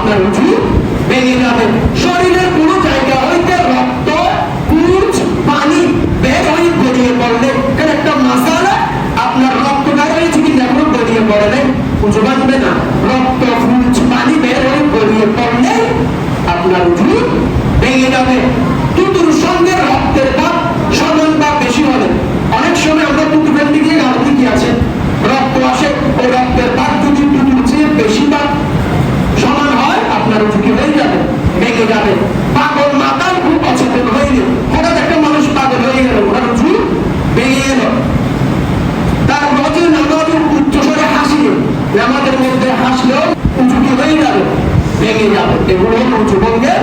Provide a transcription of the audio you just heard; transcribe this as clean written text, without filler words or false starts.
আপনার উঁচু ভেঙে যাবে। শরীরের কোনো জায়গা হইতে রক্ত, পুঁজ, পানি বের হয়ে গড়িয়ে পড়লে, কারণ একটা মাসালা আপনার রক্ত বের হয়েছে কিন্তু এখনো গড়িয়ে পড়ে নাই, উঁচু বাঁধবে না। রক্ত, পুঁজ, পানি বের হয়ে গড়িয়ে পড়লে আপনার উঁচু ভেঙে যাবে। টুটুর সঙ্গে রক্তের দাগ সমান বা বেশি হলে, অনেক সময় আমরা টুটু ফেলতে গিয়ে গাড়ি কি আছে রক্ত আসে, ওই রক্তের দাগ যদি টুটুর চেয়ে বেশি বা সমান হয় আপনার উঁচু কি হয়ে যাবে, ভেঙে যাবে। পাগল মাতাল খুব অচেতন হয়ে গেল, হঠাৎ একটা মানুষ পাগল হয়ে গেল, ওনার উঁচু ভেঙে গেল। তার রোজে নামাজের উচ্চস্বরে হাসিল, নামাজের মধ্যে হাসলেও উঁচু কি হয়ে যাবে, ভেঙে যাবে। এগুলো হল উঁচু ভঙ্গের